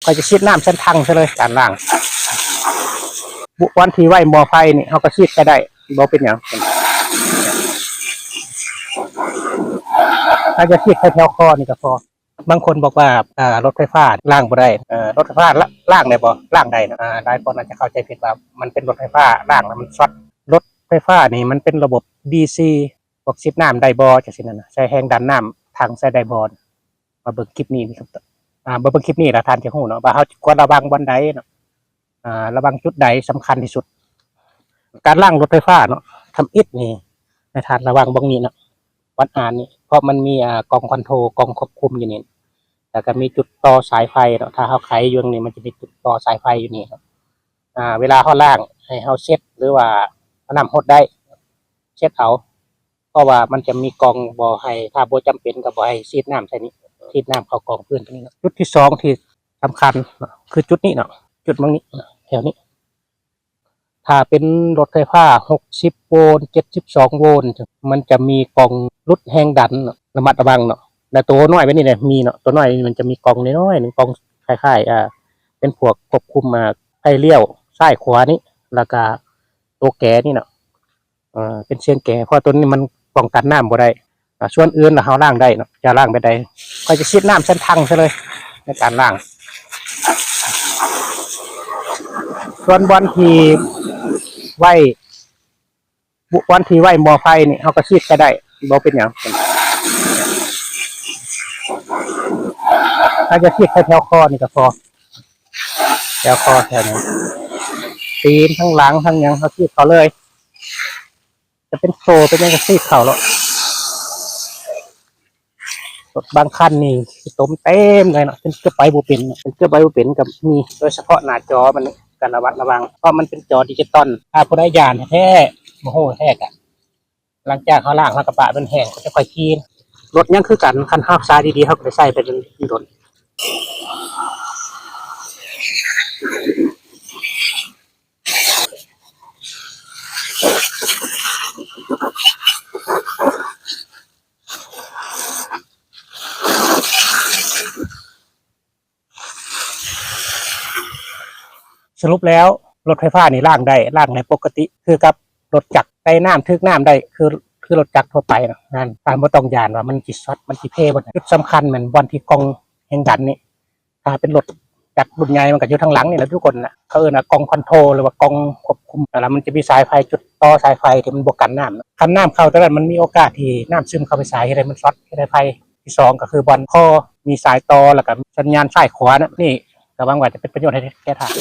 คอยจะชีดน้ำเส้นทางซะเลยการล่างวันที่ไหวหม้อไฟนี่เขาก็ชีดก็ได้บ่เป็นอย่างถ้าจะชีดแค่แถวคอนี่ก็พอบางคนบอกว่ารถไฟฟ้าล่างบ่ได้รถไฟฟ้าล่างได้บ่ล่างได้นะหลายคนอาจจะเข้าใจผิดว่ามันเป็นรถไฟฟ้าล่างแล้วมันช็อตรถไฟฟ้านี่มันเป็นระบบ DC พวกชีดน้ำได้บ่จังซี่นั่นน่ะใช้แรงดันน้ำทางใช้ได้บ่มาเบิ่งคลิปนี้นี่ครับเบิ่งคลิปนี้แล้วท่านจะฮู้เนาะว่าเฮาควรระวังบ่ใดเนาะระวังจุดใดสำคัญที่สุดการล่างรถไฟฟ้าเนาะทำอิฐนี่ให้ท่านระวังบ่งนี้เนาะวัดอ่านนี่เพราะมันมีกล่องคอนโทรลกล่องควบคุมอยู่นี่แล้วก็มีจุดต่อสายไฟเนาะถ้าเฮาไขอยู่นี่มันจะมีจุดต่อสายไฟอยู่นี่ครับเวลาเฮาล่างให้เฮาเช็ดหรือว่าน้ำหดได้เช็ดเอาเพราะว่ามันจะมีกล่องบ่ให้ถ้าบ่จำเป็นก็บ่ให้ฉีดน้ำใส่นี้ฉีดน้ำเข้ากล่องพื้นตรงนี้เนาะจุดที่2ที่สำคัญคือจุดนี้เนาะจุดตรงนี้แถวนี้ถ้าเป็นรถไฟฟ้า60โวลต์72โวลต์มันจะมีกล่องลดแรงดันระมัดระวังเนาะแต่ตัวน้อยไว้นี่แหละมีเนาะตัวน้อยมันจะมีกล่องน้อยๆนึงกล่องคล้ายๆเป็นพวกควบคุมให้เลี้ยวซ้ายขวานี่แล้วก็ตัวแกนี่เนาะเป็นเชียงแกเพราะตัวนี้มันป้องกันน้ำบ่ได้ส่วนอื่นเฮาล้างได้เนาะจะล้างไปได้ก็จะฉีดน้ำเส้นทางซะเลยในการล้างส่วนวันที่ไหวหม้อไฟนี่เฮาก็ฉีดก็ได้บ่เป็นหยังถ้าจะฉีดแค่แถวคอนี่ก็พอแถวคอแถวนี้ตีนทั้งหลังทั้งหยังเฮาฉีดเขาเลยจะเป็นโซเป็นยังก็ฉีดเขาแล้วรถบางคันนี่ต้มเต็มเลยเนาะเป็นเกือบไปบ่เป็นเป็นเกือบไปบ่เป็นกับมีโดยเฉพาะหน้าจอมันการระวังเพราะมันเป็นจอดิจิตอลถ้าผู้ใดย่านแท้โมโหแท้กะหลังจากเขาล้างเขากระบะมันแห้งก็จะค่อยคีนรถยังคือกันคันห้าซ้ายดีๆเขาก็ได้ใส่ไปจนโดนสรุปแล้วรถไฟฟ้านี่ล้างได้ปกติคือกับรถจักรใส่น้ำทึกน้ำได้คือรถจักรทั่วไปนะนั่นการบ่ต้องยานว่ามันสิช็อตมันสิเพบ่จุดสำคัญเหมือนวันที่กล่องแห่งดันนี่ถ้าเป็นรถจักรรุ่นใหญ่มันก็อยู่ทางหลังนี่แหละทุกคนน่ะเขาเอิ้นกล่องคอนโทรลหรือว่ากล่องควบคุมแล้วมันจะมีสายไฟจุดต่อสายไฟที่มันบ่กันน้ำคันน้ำเข้าตอนนั้นมันมีโอกาสที่น้ำซึมเข้าไปสายให้ได้มันช็อตให้ได้ไฟที่2ก็คือบอลคอมีสายต่อแล้วก็สัญญาณซ้ายขวานะนี่ก็หวังว่าจะเป็นประโยชน์ให้แก่ท่าน